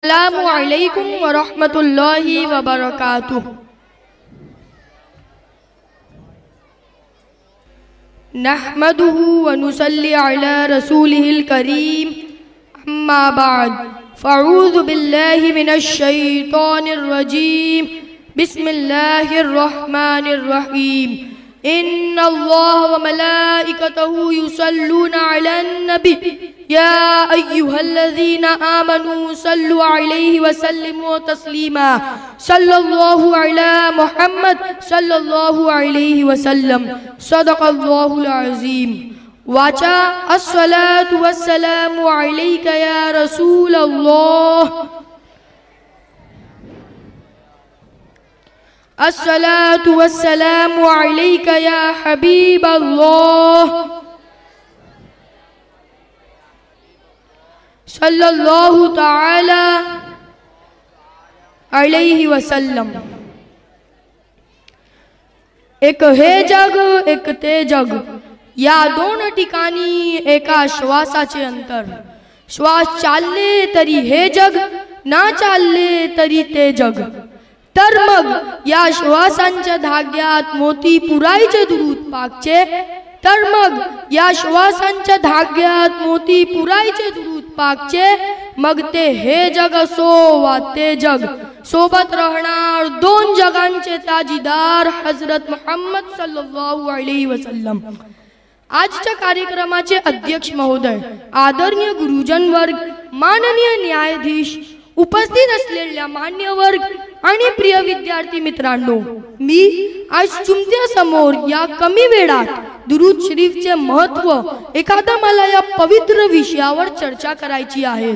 अस्सलामु अलैकुम व रहमतुल्लाहि व बरकातुहू। नहमदुहु व नुसल्ली अला रसूलिहिल करीम, अम्मा बाद, फ़अऊज़ु बिल्लाहि मिनश शैतानिर रजीम, बिस्मिल्लाहिर रहमानिर रहीम। इन्नल्लाह व मलाइकतहु युसल्लूना अलन नबी या अय्युहल्लज़ीना आमनू सल्लु अलैहि व सल्लिमू तस्लीमा। सल्लल्लाहु अला मुहम्मद सल्लल्लाहु अलैहि वसल्लम। सदक़ल्लाहुल अज़ीम। वाचा अस्सलातु वस्सलामु अलैका या रसूलल्लाह, अस्सलातु वस्सलामु अलैका या हबीबल्लाह, सल्लल्लाहु ताला अलैहि वसल्लम। एक हे जग एक ते जग, या दोन ठिकाणी एका श्वासाचे अंतर। श्वास चालले तरी हे जग, ना चालले तरी ते जग। तर मग या श्वासांच्या धाग्यात मोती पुरायचे दुरूद पाकचे, तर मग या श्वासांच्या धाग्यात मोती पुरायचे दुरूद पाकचे। मग ते हे जग असो वा ते जग, सोबत राहणार दोन जगांचे ताजीदार हजरत मुहम्मद सल्लल्लाहु अलैहि वसल्लम। आजच्या कार्यक्रमाचे अध्यक्ष महोदय, आदरणीय गुरुजन वर्ग, माननीय न्यायाधीश, उपस्थित असलेल्या मान्यवर्ग आणि प्रिय विद्यार्थी मित्रांनो, मी आज तुमच्या समोर या कमी वेळात दुरूद शरीफचे महत्त्व एखादा मला या पवित्र विषयावर चर्चा करायची आहे।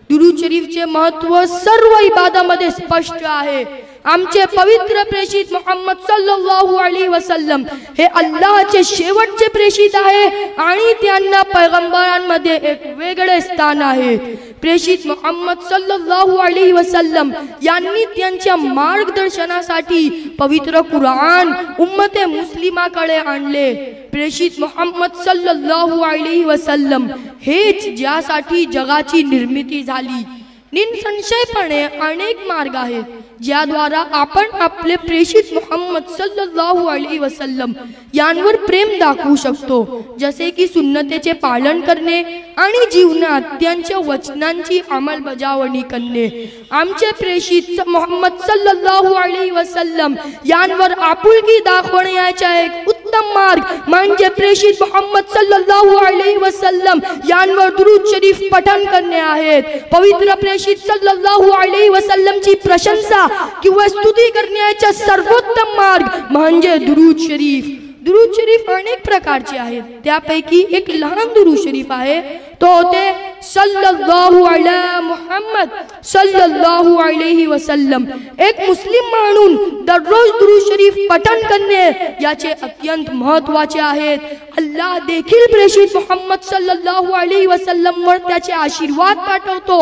दुरूद शरीफचे महत्त्व सर्व इबादामध्ये स्पष्ट आहे। आमचे पवित्र प्रेषित मुहम्मद सल्लल्लाहु अलैहि वसल्लम हे अल्लाहचे शेवटचे प्रेषित आहे आणि त्यांना पैगंबरांमध्ये एक वेगळे स्थान आहे। प्रेषित मुहम्मद सल्लल्लाहु अलैहि वसल्लम यांनी त्यांच्या मार्गदर्शनासाठी पवित्र कुराण उम्मते मुस्लिमाकडे आणले। प्रेषित मुहम्मद सल्लल्लाहु अलैहि वसल्लम हेच ज्यासाठी जगाची निर्मिती झाली। निसंशयपणे अनेक मार्ग आहेत ज्याद्वारा आपण आपले प्रेषित मुहम्मद सल्लल्लाहु अलैहि वसल्लम यांवर प्रेम दाखवू शकतो, जसे की सुन्नतेचे पालन करणे आणि जीवनात त्यांच्या वचनांची अंमलबजावणी करणे। आमचे प्रेषित मुहम्मद सल्लल्लाहु अलैहि वसल्लम यांवर आपुलकी दाखवण्याचा एक उत्तम मार्ग म्हणजे प्रेषित मुहम्मद सल्लल्लाहु अलैहि वसल्लम यांवर दुरूद शरीफ पठण करणे आहेत। पवित्र प्रेषित सल्लल्लाहु अलैहि वसल्लमची प्रशंसा किंवा स्तुती करण्याचा सर्वोत्तम मार्ग म्हणजे दुरूद शरीफ। दुरूद शरीफ अनेक प्रकारचे आहेत, त्यापैकी एक लहान दुरूद शरीफ आहे, तो ते सल्लल्लाहु अला मुहम्मद सल्लल्लाहु अलैहि वसल्लम। एक मुस्लिम म्हणून दररोज दुरूद शरीफ पठण करणे याचे अत्यंत महत्त्वाचे आहे। अल्लाह देखील प्रेषित मुहम्मद सल्लल्लाहु अलैहि वसल्लम वर त्याचे आशीर्वाद पाठवतो।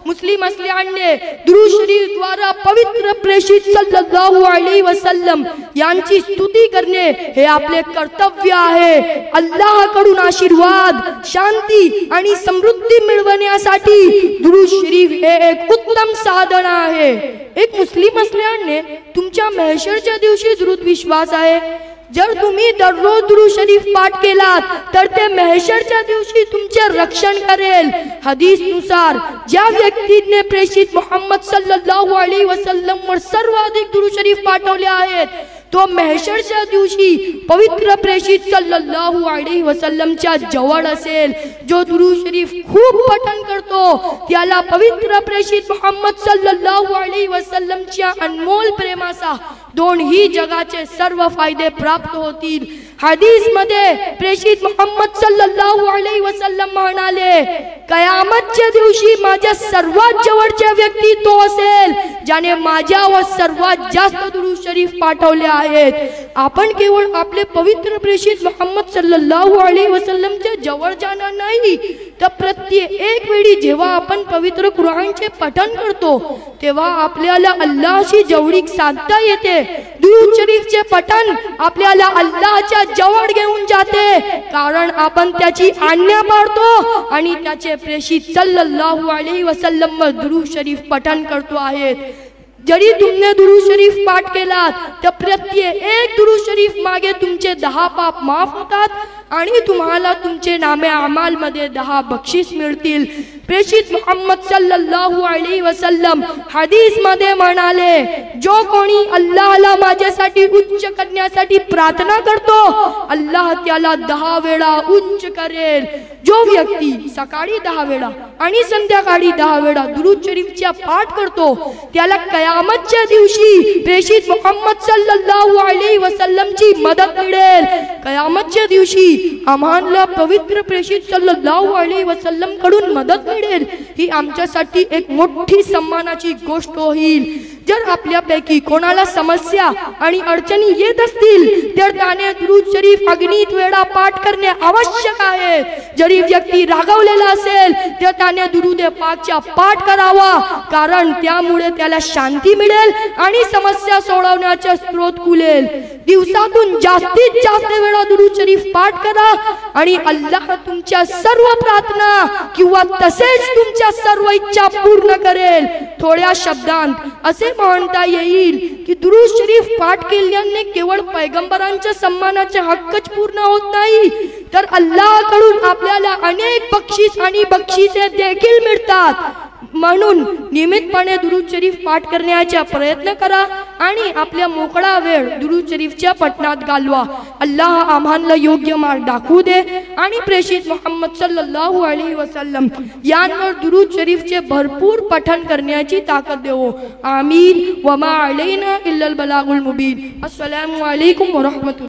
मुस्लिम असल्याने दुरूद शरीफ द्वारा पवित्र प्रेषित सल्लल्लाहु अलैहि वसल्लम यांची स्तुती करणे हे आपले कर्तव्य आहे। अल्लाहकडून आशीर्वाद, शांती आणि समृद्धी मिळवण्यासाठी दुरूद शरीफ हे एक उत्तम साधन आहे। एक मुस्लिम असल्याने तुमच्या महशरच्या दिवशी दुरूद विश्वास आहे। जर तुम्ही दररोज दुरूद शरीफ पाठ केलात तर ते महशरच्या दिवशी तुमचे रक्षण करेल। हदीस नुसार ज्या व्यक्तीने प्रेषित मुहम्मद सल्लल्लाहु अलैहि वसल्लम वर सर्वाधिक दुरूद शरीफ पाठवले आहेत तो महशरच्या दिवशी पवित्र प्रेषित सल्लल्लाहु अलैहि वसल्लमच्या जवळ असेल। जो दुरूद शरीफ खूप पठण करतो त्याला पवित्र प्रेषित मुहम्मद सल्लल्लाहु अलैहि वसल्लमच्या अनमोल प्रेमाचा दोन्ही जगाचे सर्व फायदे प्राप्त होतील। हदीस मध्ये प्रेषित मुहम्मद सल्लल्लाहु अलैहि वसल्लम म्हणाले, कयामतच्या दिवशी माझ्या सर्वात जवळच्या व्यक्ती तो असेल ज्याने माझ्यावर सर्वात जास्त दुरूद शरीफ पाठवले आहेत। आपण केवळ आपले पवित्र प्रेषित मुहम्मद सल्लल्लाहु अलैहि वसल्लमच्या जवळ जाणार नाही, तर प्रत्येक वेळी जेव्हा आपण पवित्र कुराणचे पठण करतो तेव्हा आपल्याला अल्लाहशी जवळीक साधता येते दुरूद शरीफचे पठण आपल्याला अल्लाहच्या जवळ घेऊन जाते, कारण आपण त्याची आज्ञा पाळतो आणि त्याचे प्रेषित सल्लल्लाहु अलैहि वसल्लम दुरूद शरीफ पठण करतो आहे। जरी तुमने दुरूद शरीफ पाठ केलात तर प्रत्येक एक दुरूद शरीफ मागे तुमचे 10 पाप माफ होतात आणि तुम्हाला तुमचे नामे अमाल मध्ये 10 बक्षीस मिळतील। प्रेषित मोहम्मद सल्लल्लाहु अलैहि वसल्लम हदीस मध्ये म्हणाले, जो कोणी अल्लाहला माझ्यासाठी उच्च करण्यासाठी प्रार्थना करतो अल्लाह त्याला 10 वेळा उच्च करेल। जो व्यक्ती सकाळी 10 वेळा आणि संध्याकाळी 10 वेळा दुरूद शरीफचा पाठ करतो त्याला कयामतच्या दिवशी प्रेषित मोहम्मद सल्लल्लाहु अलैहि वसल्लमची मदत मिळेल। कयामतच्या दिवशी आम्हाला पवित्र प्रेषित सल्लल्लाहु अलैहि वसल्लम कडून मदत मिळेल, ही आमच्यासाठी एक मोठी सन्मानाची गोष्ट होईल। जर आपल्यापैकी कोणाला समस्या आणि अडचणी येत असतील तर त्याने दुरूद शरीफ अगणित वेळा पाठ करणे आवश्यक आहे। जरी व्यक्ती रागावलेला असेल तर त्याने दुरूद पाकचा पाठ करावा, कारण त्यामुळे त्याला शांती मिळेल आणि समस्या सोडवण्याचा स्रोत खुलेल। दिवसातून जास्तीत जास्त वेळा दुरूद शरीफ पाठ करा आणि अल्लाह तुमच्या सर्व प्रार्थना किंवा तसेच तुमच्या सर्व इच्छा पूर्ण करेल। थोड्या शब्दांत असे म्हणता येईल की दुरूद शरीफ पाठ केल्याने केवळ पैगंबरांच्या सन्मानाचे हक्कच पूर्ण होत नाही, तर अल्लाहकडून आपल्याला अनेक बक्षीस आणि बक्षिसे देखील मिळतात। म्हणून नियमितपणे दुरूद शरीफ पाठ करण्याचा प्रयत्न करा आणि आपल्या मोकळा वेळ दुरूद शरीफच्या पठणात घालवा। अल्लाह आम्हाला योग्य मार्ग दाखवू दे आणि प्रेषित मोहम्मद सल्लल्लाहु अलैहि वसल्लम यांवर दुरूद शरीफचे भरपूर पठण करण्याची ताकद देवो। आमीन। वमा अलैना इल्लल बलागुल मुबीन। अस्सलामु अलैकुम व रहमतुल्लाह।